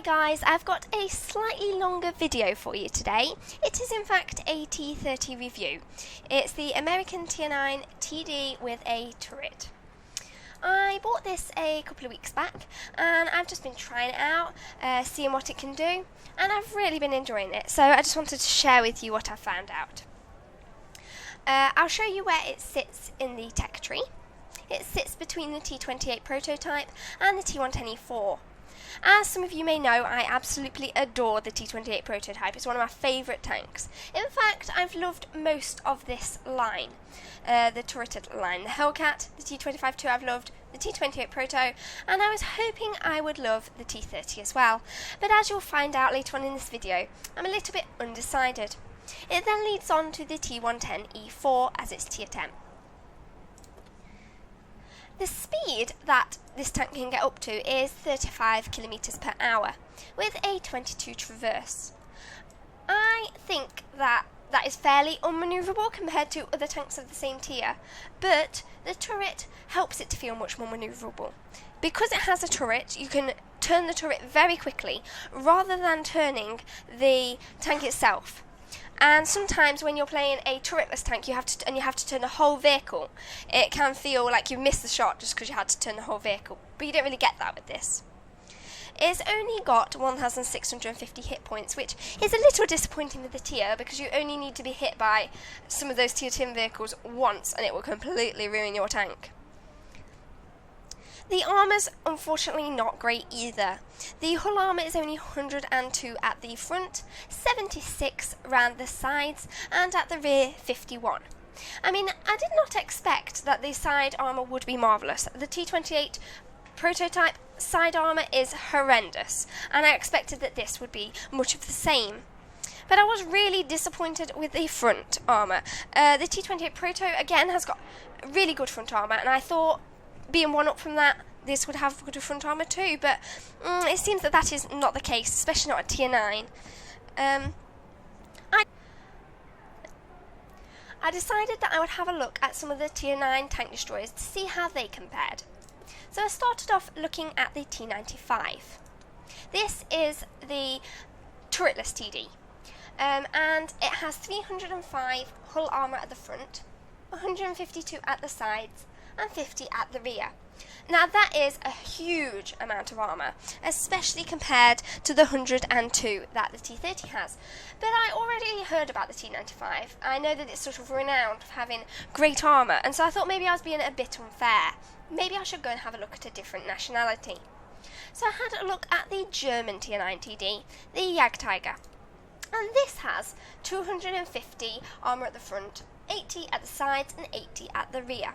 guys, I've got a slightly longer video for you today. It is in fact a T30 review. It's the American Tier 9 TD with a turret. I bought this a couple of weeks back and I've just been trying it out, seeing what it can do, and I've really been enjoying it, so I just wanted to share with you what I found out. I'll show you where it sits in the tech tree. It sits between the T28 prototype and the T110E4. As some of you may know, I absolutely adore the T28 prototype. It's one of my favourite tanks. In fact, I've loved most of this line, the turreted line. The Hellcat, the T25 2 I've loved, the T28 Proto, and I was hoping I would love the T30 as well. But as you'll find out later on in this video, I'm a little bit undecided. It then leads on to the T110E4 as its Tier 10. The speed that this tank can get up to is 35 kilometers per hour with a 22 traverse. I think that is fairly unmanoeuvrable compared to other tanks of the same tier, but the turret helps it to feel much more manoeuvrable. Because it has a turret, you can turn the turret very quickly rather than turning the tank itself. And sometimes when you're playing a turretless tank, you have to turn the whole vehicle. It can feel like you missed the shot just because you had to turn the whole vehicle, but you don't really get that with this. It's only got 1,650 hit points, which is a little disappointing with the tier because you only need to be hit by some of those tier 10 vehicles once and it will completely ruin your tank. The armour's unfortunately not great either. The hull armour is only 102 at the front, 76 round the sides, and at the rear 51. I mean, I did not expect that the side armour would be marvellous. The T28 prototype side armour is horrendous, and I expected that this would be much of the same. But I was really disappointed with the front armour. The T28 Proto again has got really good front armour, and I thought, being one up from that, this would have good front armour too, but it seems that is not the case, especially not at Tier 9. I decided that I would have a look at some of the Tier 9 tank destroyers to see how they compared. So I started off looking at the T95. This is the turretless TD, and it has 305 hull armour at the front, 152 at the sides, and 50 at the rear. Now that is a huge amount of armour, especially compared to the 102 that the T30 has. But I already heard about the T95. I know that it's sort of renowned for having great armour, and so I thought maybe I was being a bit unfair. Maybe I should go and have a look at a different nationality. So I had a look at the German Tier 9 TD, the Jagdtiger. And this has 250 armour at the front, 80 at the sides, and 80 at the rear.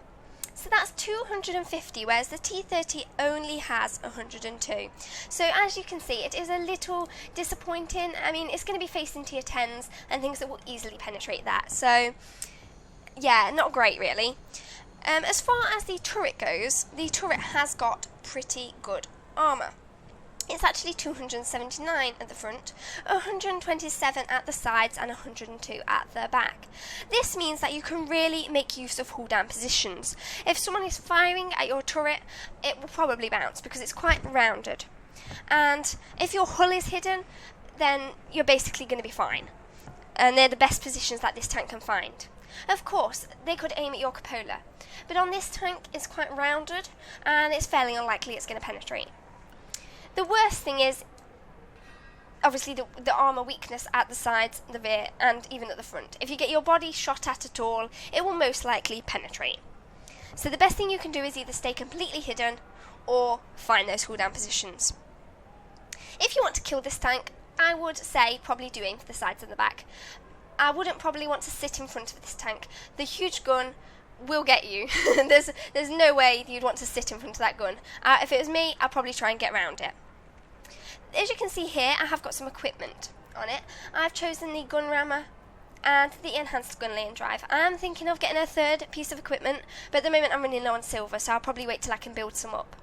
So that's 250, whereas the T30 only has 102. So as you can see, it is a little disappointing. I mean, it's going to be facing Tier 10s and things that will easily penetrate that. So, yeah, not great really. As far as the turret goes, the turret has got pretty good armour. It's actually 279 at the front, 127 at the sides, and 102 at the back. This means that you can really make use of hull down positions. If someone is firing at your turret, it will probably bounce because it's quite rounded. And if your hull is hidden, then you're basically going to be fine. And they're the best positions that this tank can find. Of course, they could aim at your cupola, but on this tank it's quite rounded and it's fairly unlikely it's going to penetrate. The worst thing is, obviously, the armour weakness at the sides, the rear, and even at the front. If you get your body shot at all, it will most likely penetrate. So the best thing you can do is either stay completely hidden or find those hull down positions. If you want to kill this tank, I would say probably do aim for the sides and the back. I wouldn't probably want to sit in front of this tank. The huge gun will get you. There's no way you'd want to sit in front of that gun. If it was me, I'd probably try and get around it. As you can see here, I have got some equipment on it. I've chosen the gun rammer and the enhanced gun lane drive. I am thinking of getting a third piece of equipment, but at the moment I'm running low on silver, so I'll probably wait till I can build some up.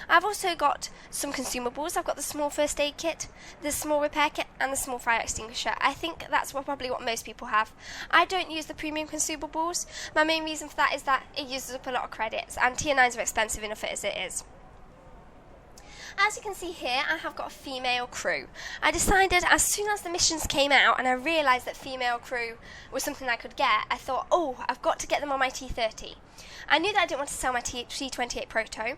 I've also got some consumables. I've got the small first aid kit, the small repair kit, and the small fire extinguisher. I think that's probably what most people have. I don't use the premium consumables. My main reason for that is that it uses up a lot of credits, and Tier 9s are expensive enough as it is. As you can see here, I have got a female crew. I decided as soon as the missions came out and I realised that female crew was something I could get, I thought, oh, I've got to get them on my T30. I knew that I didn't want to sell my T28 Proto,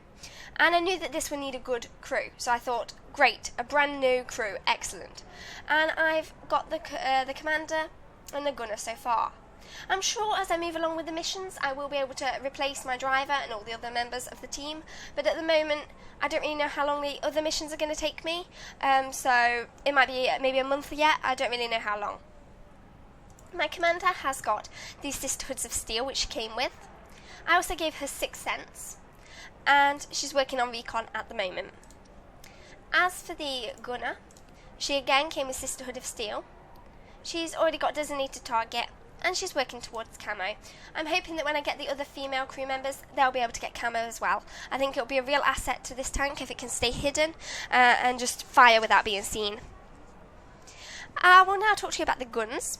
and I knew that this would need a good crew, so I thought, great, a brand new crew, excellent. And I've got the commander and the gunner so far. I'm sure as I move along with the missions I will be able to replace my driver and all the other members of the team, but at the moment I don't really know how long the other missions are going to take me, so it might be maybe a month yet, I don't really know how long. My commander has got these Sisterhoods of Steel which she came with. I also gave her 6 cents, and she's working on recon at the moment. As for the gunner, she again came with Sisterhood of Steel. She's already got designated target, and she's working towards camo. I'm hoping that when I get the other female crew members, they'll be able to get camo as well. I think it'll be a real asset to this tank if it can stay hidden and just fire without being seen. I will now talk to you about the guns.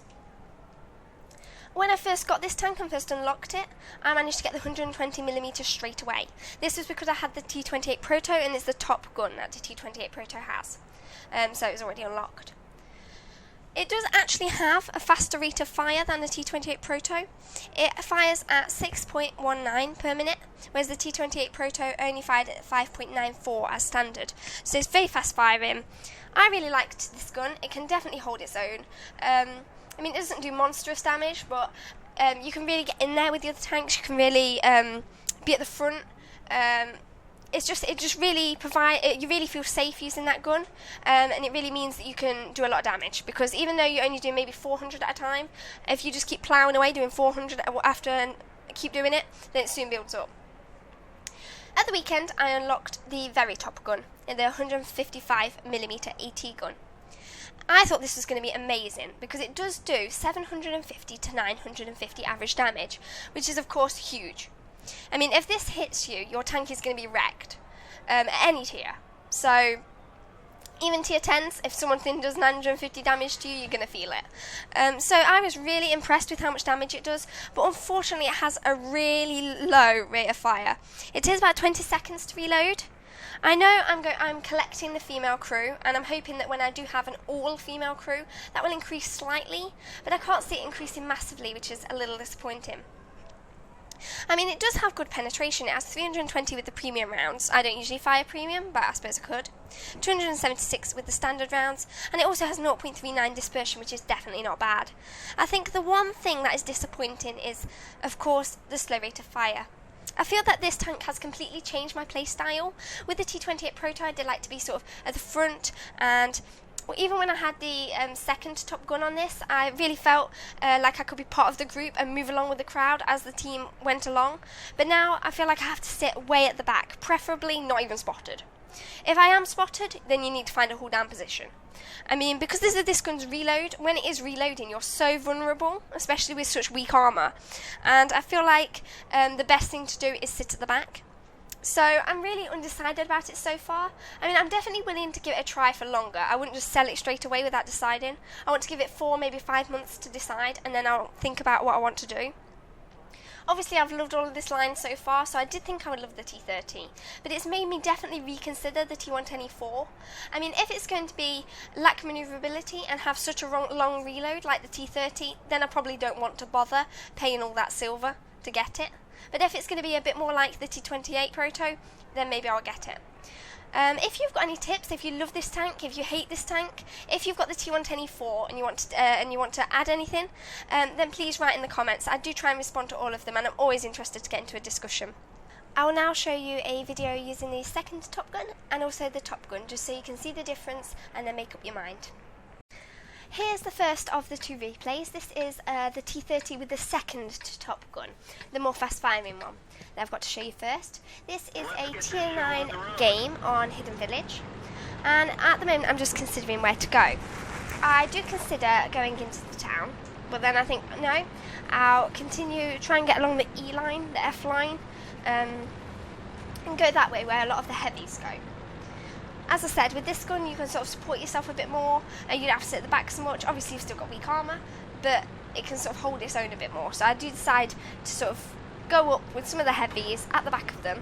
When I first got this tank and first unlocked it, I managed to get the 120mm straight away. This was because I had the T28 Proto, and it's the top gun that the T28 Proto has. So it was already unlocked. It does actually have a faster rate of fire than the T28 Proto. It fires at 6.19 per minute, whereas the T28 Proto only fired at 5.94 as standard. So it's very fast firing. I really liked this gun. It can definitely hold its own. I mean, it doesn't do monstrous damage, but you can really get in there with the other tanks. You can really be at the front. It just really you really feel safe using that gun, and it really means that you can do a lot of damage, because even though you only do maybe 400 at a time, if you just keep ploughing away doing 400 after and keep doing it, then it soon builds up. At the weekend, I unlocked the very top gun, in the 155mm AT gun. I thought this was going to be amazing, because it does do 750 to 950 average damage, which is of course huge. I mean, if this hits you, your tank is going to be wrecked, at any tier. So, even tier 10s, if something does 950 damage to you, you're going to feel it. So I was really impressed with how much damage it does, but unfortunately it has a really low rate of fire. It takes about 20 seconds to reload. I know I'm collecting the female crew, and I'm hoping that when I do have an all-female crew, that will increase slightly, but I can't see it increasing massively, which is a little disappointing. I mean, it does have good penetration. It has 320 with the premium rounds. I don't usually fire premium, but I suppose I could. 276 with the standard rounds, and it also has 0.39 dispersion, which is definitely not bad. I think the one thing that is disappointing is, of course, the slow rate of fire. I feel that this tank has completely changed my playstyle. With the T28 Proto, I did like to be sort of at the front, and even when I had the second top gun on this, I really felt like I could be part of the group and move along with the crowd as the team went along. But now I feel like I have to sit way at the back, preferably not even spotted. If I am spotted, then you need to find a hold down position. I mean, because this gun's reload, when it is reloading, you're so vulnerable, especially with such weak armour. And I feel like the best thing to do is sit at the back. So I'm really undecided about it so far. I mean, I'm definitely willing to give it a try for longer. I wouldn't just sell it straight away without deciding. I want to give it 4, maybe 5 months to decide, and then I'll think about what I want to do. Obviously, I've loved all of this line so far, so I did think I would love the T30, but it's made me definitely reconsider the T124. I mean, if it's going to be lack manoeuvrability and have such a long reload like the T30, then I probably don't want to bother paying all that silver to get it. But if it's going to be a bit more like the T28 Proto, then maybe I'll get it. If you've got any tips, if you love this tank, if you hate this tank, if you've got the T124 and you want to add anything, then please write in the comments. I do try and respond to all of them, and I'm always interested to get into a discussion. I will now show you a video using the second Top Gun and also the Top Gun, just so you can see the difference and then make up your mind. Here's the first of the 2 replays. This is the T30 with the second Top Gun, the more fast firing one that I've got to show you first. This is a tier 9 game on Hidden Village, and at the moment I'm just considering where to go. I do consider going into the town, but then I think, no, I'll try and get along the E line, the F line, and go that way where a lot of the heavies go. As I said, with this gun you can sort of support yourself a bit more, and you don't have to sit at the back so much. Obviously you've still got weak armour, but it can sort of hold its own a bit more. So I do decide to sort of go up with some of the heavies at the back of them,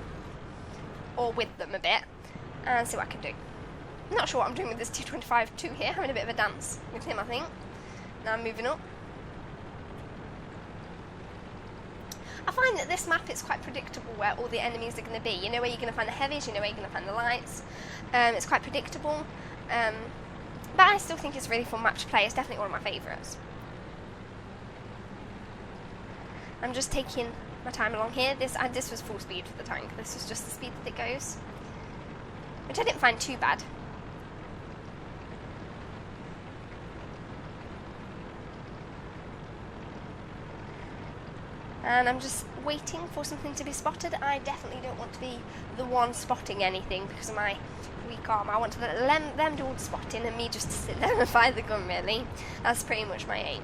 or with them a bit, and see what I can do. I'm not sure what I'm doing with this T25 2 here, having a bit of a dance with him, I think. Now I'm moving up. I find that this map is quite predictable where all the enemies are going to be. You know where you're going to find the heavies, you know where you're going to find the lights. It's quite predictable. But I still think it's a really fun map to play. It's definitely one of my favourites. I'm just taking my time along here. This was full speed for the tank. This was just the speed that it goes, which I didn't find too bad. And I'm just waiting for something to be spotted. I definitely don't want to be the one spotting anything because of my weak arm. I want to let them do all the spotting and me just to sit there and fire the gun, really. That's pretty much my aim.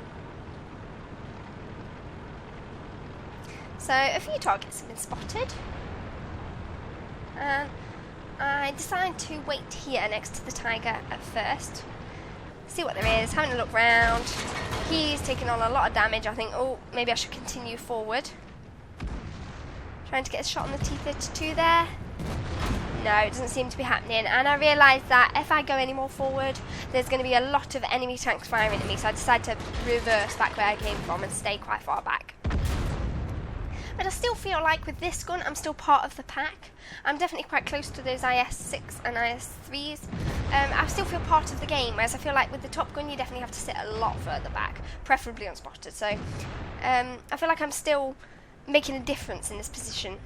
So a few targets have been spotted. And I decided to wait here next to the tiger at first. See what there is, having a look round. He's taking on a lot of damage. I think, oh, maybe I should continue forward. Trying to get a shot on the T32 there. No, it doesn't seem to be happening. And I realised that if I go any more forward, there's going to be a lot of enemy tanks firing at me. So I decided to reverse back where I came from and stay quite far back. But I still feel like with this gun, I'm still part of the pack. I'm definitely quite close to those IS-6 and IS-3s. I still feel part of the game, whereas I feel like with the Top Gun, you definitely have to sit a lot further back, preferably unspotted. So I feel like I'm still making a difference in this position.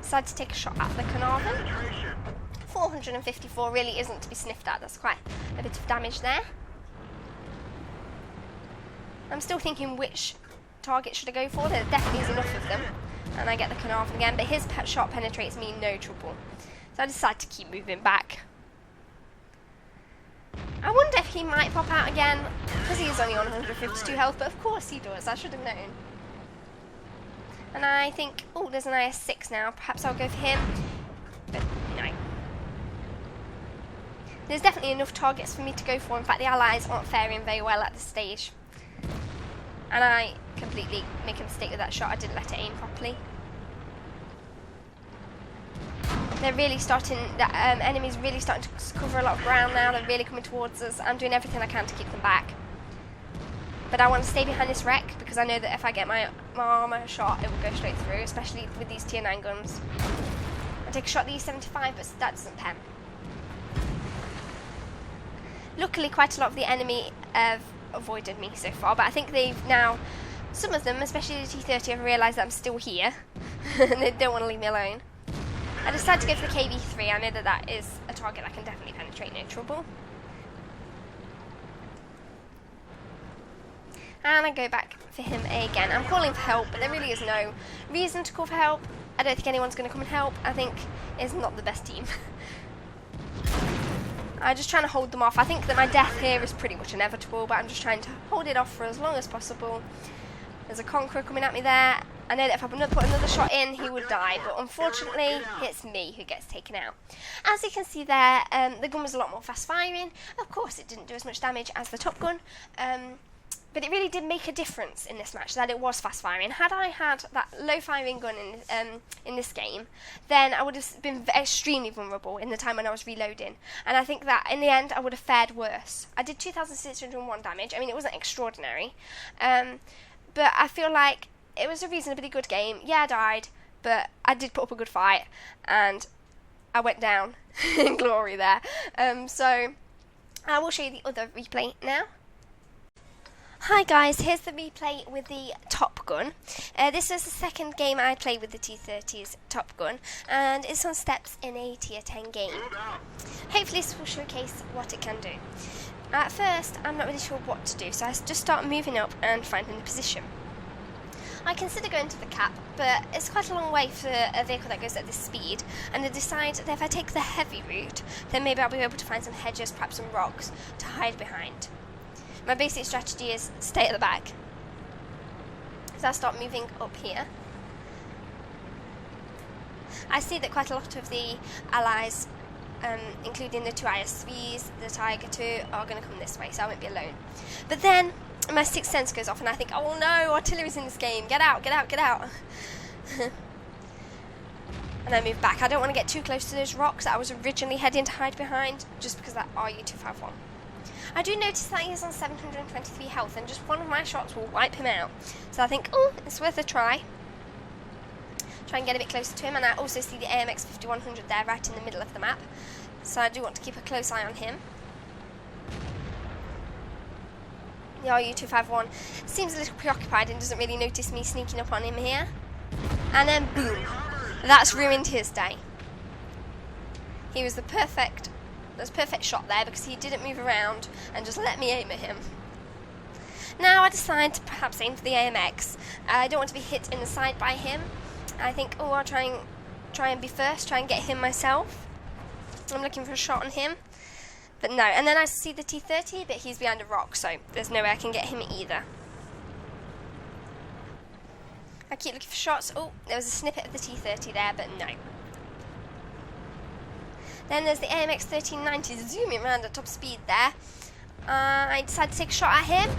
Decided to take a shot at the Carnarvon. 454 really isn't to be sniffed at. That's quite a bit of damage there. I'm still thinking which target should I go for. There definitely is enough of them. And I get the Carnarvon again, but his shot penetrates me no trouble. So I decide to keep moving back. I wonder if he might pop out again, because he's only on 152 health, but of course he does. I should have known. And I think, oh, there's an IS-6 now. Perhaps I'll go for him. But no. There's definitely enough targets for me to go for. In fact, the Allies aren't faring very well at this stage. And I completely make a mistake with that shot. I didn't let it aim properly. They're really starting, the enemy's really starting to cover a lot of ground now. They're really coming towards us. I'm doing everything I can to keep them back. But I want to stay behind this wreck because I know that if I get my armour shot, it will go straight through, especially with these tier 9 guns. I take a shot at the E75, but that doesn't pen. Luckily, quite a lot of the enemy have avoided me so far, but I think they've now, some of them, especially the T30, have realised that I'm still here and they don't want to leave me alone. I decided to go for the KV3. I know that that is a target I can definitely penetrate, no trouble. And I go back for him again. I'm calling for help, but there really is no reason to call for help. I don't think anyone's going to come and help. I think it's not the best team. I'm just trying to hold them off. I think that my death here is pretty much inevitable, but I'm just trying to hold it off for as long as possible. There's a Conqueror coming at me there. I know that if I put another shot in, he would die, but unfortunately, it's me who gets taken out. As you can see there, the gun was a lot more fast firing. Of course, it didn't do as much damage as the Top Gun, but it really did make a difference in this match that it was fast firing. Had I had that low firing gun in this game, then I would have been extremely vulnerable in the time when I was reloading. And I think that in the end, I would have fared worse. I did 2,601 damage. I mean, it wasn't extraordinary, but I feel like it was a reasonably good game. Yeah, I died, but I did put up a good fight, and I went down in glory there. So I will show you the other replay now. Hi guys, here's the replay with the Top Gun. This is the second game I played with the T30's Top Gun, and it's on steps in a tier 10 game. Hopefully this will showcase what it can do. At first, I'm not really sure what to do, so I just start moving up and finding the position. I consider going to the cap, but it's quite a long way for a vehicle that goes at this speed, and I decide that if I take the heavy route, then maybe I'll be able to find some hedges, perhaps some rocks, to hide behind. My basic strategy is stay at the back. So I start moving up here. I see that quite a lot of the allies, including the two IS-3s, the Tiger 2, are going to come this way, so I won't be alone. But then my sixth sense goes off and I think, oh no, artillery's in this game, get out, get out, get out. and then move back. I don't want to get too close to those rocks that I was originally heading to hide behind, just because of that RU-251. I do notice that he is on 723 health, and just one of my shots will wipe him out. So I think, oh, it's worth a try. Try and get a bit closer to him, and I also see the AMX 5100 there, right in the middle of the map. So I do want to keep a close eye on him. The RU-251 seems a little preoccupied and doesn't really notice me sneaking up on him here. And then boom, that's ruined his day. He was the perfect shot there because he didn't move around and just let me aim at him. Now I decide to perhaps aim for the AMX. I don't want to be hit in the side by him. I think, oh, I'll try and be first, try and get him myself. I'm looking for a shot on him. But no, and then I see the T30, but he's behind a rock, so there's no way I can get him either. I keep looking for shots. Oh, there was a snippet of the T30 there, but no. Then there's the AMX 1390 zooming around at top speed there. I decide to take a shot at him,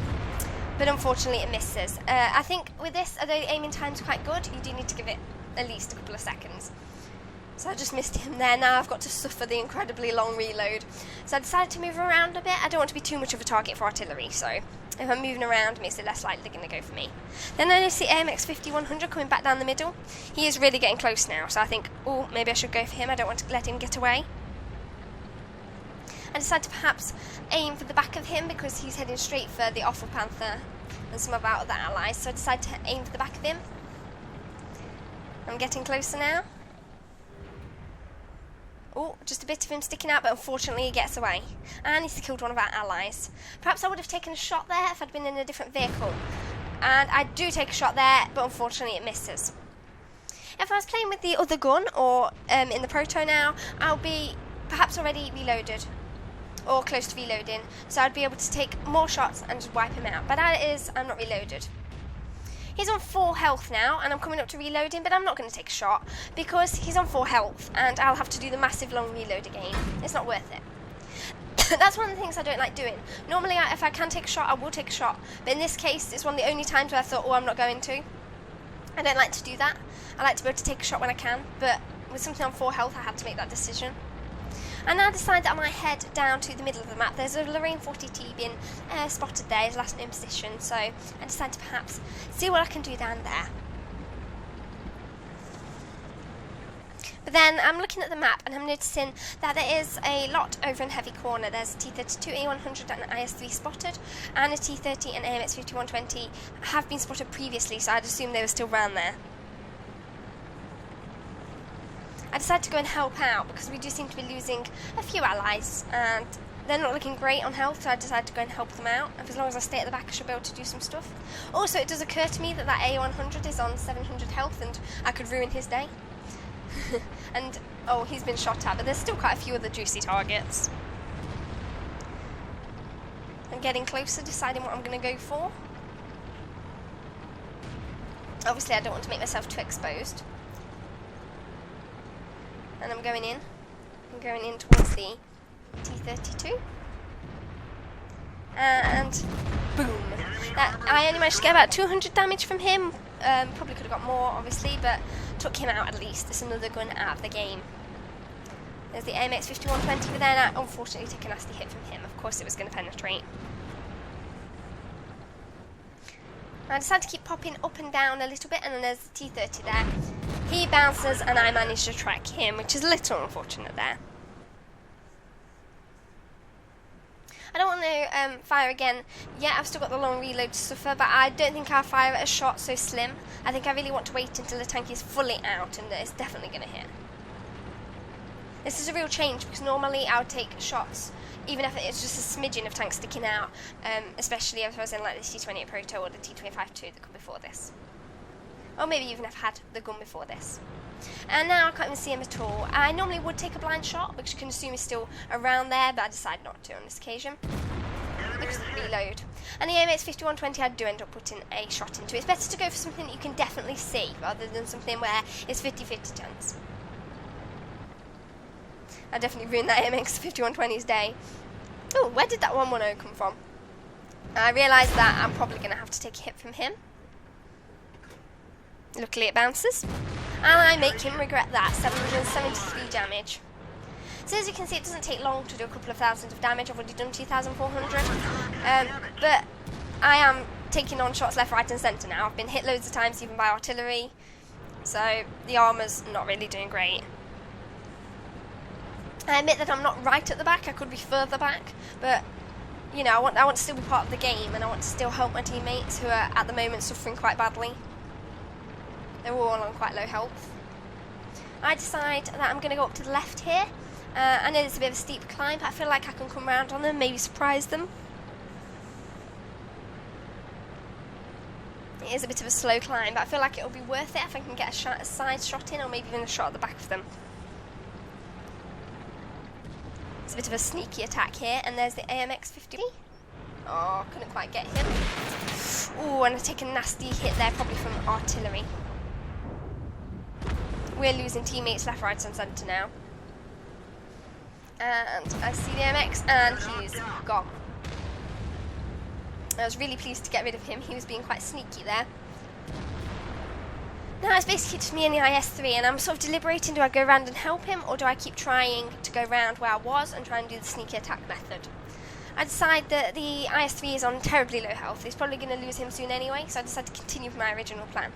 but unfortunately it misses. I think with this, although the aiming time's quite good, you do need to give it at least a couple of seconds. So I just missed him there. Now I've got to suffer the incredibly long reload. So I decided to move around a bit. I don't want to be too much of a target for artillery, so if I'm moving around, it makes it less likely they're going to go for me. Then I see AMX 5100 coming back down the middle. He is really getting close now, so I think, oh, maybe I should go for him. I don't want to let him get away. I decided to perhaps aim for the back of him because he's heading straight for the Awful Panther and some of our other allies, so I decided to aim for the back of him. I'm getting closer now. Oh, just a bit of him sticking out, but unfortunately he gets away. And he's killed one of our allies. Perhaps I would have taken a shot there if I'd been in a different vehicle. And I do take a shot there, but unfortunately it misses. If I was playing with the other gun, or in the Proto now, I'll be perhaps already reloaded. Or close to reloading. So I'd be able to take more shots and just wipe him out. But as it is, I'm not reloaded. He's on 4 health now, and I'm coming up to reloading, but I'm not going to take a shot because he's on 4 health, and I'll have to do the massive long reload again. It's not worth it. That's one of the things I don't like doing. Normally, if I can take a shot, I will take a shot, but in this case, it's one of the only times where I thought, oh, I'm not going to. I don't like to do that. I like to be able to take a shot when I can, but with something on 4 health, I had to make that decision. I now decide that I might head down to the middle of the map. There's a Lorraine 40T being spotted there, his last known position, so I decide to perhaps see what I can do down there. But then I'm looking at the map and I'm noticing that there is a lot over in Heavy Corner. There's a T32, A100 and IS-3 spotted, and a T30 and AMX 5120 have been spotted previously, so I'd assume they were still around there. I decided to go and help out because we do seem to be losing a few allies and they're not looking great on health, so I decided to go and help them out. And as long as I stay at the back, I should be able to do some stuff. Also, it does occur to me that that A100 is on 700 health and I could ruin his day. And, oh, he's been shot at, but there's still quite a few other juicy targets. I'm getting closer, deciding what I'm going to go for. Obviously, I don't want to make myself too exposed. And I'm going in. I'm going in towards the T32. And boom. I only managed to get about 200 damage from him. Probably could have got more, obviously, but took him out at least. There's another gun out of the game. There's the AMX 5120, but then I unfortunately took a nasty hit from him. Of course it was going to penetrate. I decided to keep popping up and down a little bit, and then there's the T30 there. He bounces, and I managed to track him, which is a little unfortunate there. I don't want to fire again yet. I've still got the long reload to suffer, but I don't think I'll fire at a shot so slim. I think I really want to wait until the tank is fully out, and it's definitely going to hit. This is a real change, because normally I would take shots even if it's just a smidgen of tank sticking out, especially if I was in like the T28 Proto or the T252 that come before this. Or maybe even if I had the gun before this. And now I can't even see him at all. I normally would take a blind shot, because you can assume he's still around there, but I decided not to on this occasion. Because of the reload. And the AMX 5120 I do end up putting a shot into. It's better to go for something that you can definitely see, rather than something where it's 50-50 chance. I definitely ruined that AMX 5120's day. Oh, where did that 110 come from? I realised that I'm probably going to have to take a hit from him. Luckily it bounces. and I make him regret that. 773 damage. So as you can see, it doesn't take long to do a couple of thousand of damage. I've already done 2,400, but I am taking on shots left, right and centre now. I've been hit loads of times, even by artillery, so the armour's not really doing great. I admit that I'm not right at the back, I could be further back, but you know, I want to still be part of the game, and I want to still help my teammates who are at the moment suffering quite badly. They're all on quite low health. I decide that I'm going to go up to the left here. I know it's a bit of a steep climb, but I feel like I can come around on them, maybe surprise them. It is a bit of a slow climb, but I feel like it'll be worth it if I can get a side shot in, or maybe even a shot at the back of them. It's a bit of a sneaky attack here, and there's the AMX-50. Oh, couldn't quite get him. Ooh, and I take a nasty hit there, probably from artillery. We're losing teammates left, right and centre now. And I see the MX, and he's gone. I was really pleased to get rid of him. He was being quite sneaky there. Now it's basically just me and the IS-3, and I'm sort of deliberating, do I go around and help him, or do I keep trying to go around where I was and try and do the sneaky attack method? I decide that the IS-3 is on terribly low health. He's probably going to lose him soon anyway, so I decide to continue with my original plan.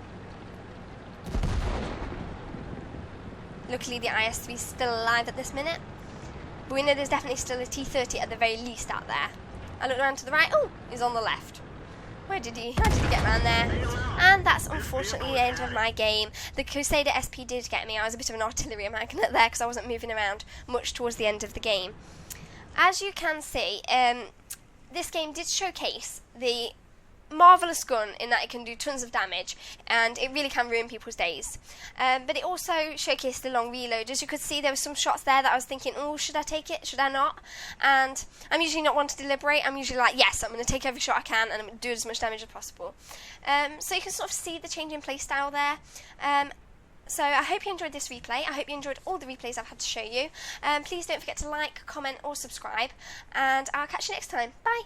Luckily the IS-3 is still alive at this minute, but we know there's definitely still a T30 at the very least out there. I look around to the right. Oh, he's on the left. How did he get around there? And that's unfortunately the end of my game. The Crusader SP did get me. I was a bit of an artillery magnet there because I wasn't moving around much towards the end of the game. As you can see, this game did showcase the marvellous gun in that it can do tons of damage, and it really can ruin people's days. But it also showcased the long reload. As you could see, there were some shots there that I was thinking, oh, should I take it, should I not? And I'm usually not one to deliberate. I'm usually like, yes, I'm going to take every shot I can, and I'm going to do as much damage as possible. So you can sort of see the change in play style there. So I hope you enjoyed this replay. I hope you enjoyed all the replays I've had to show you. Please don't forget to like, comment or subscribe, and I'll catch you next time. Bye!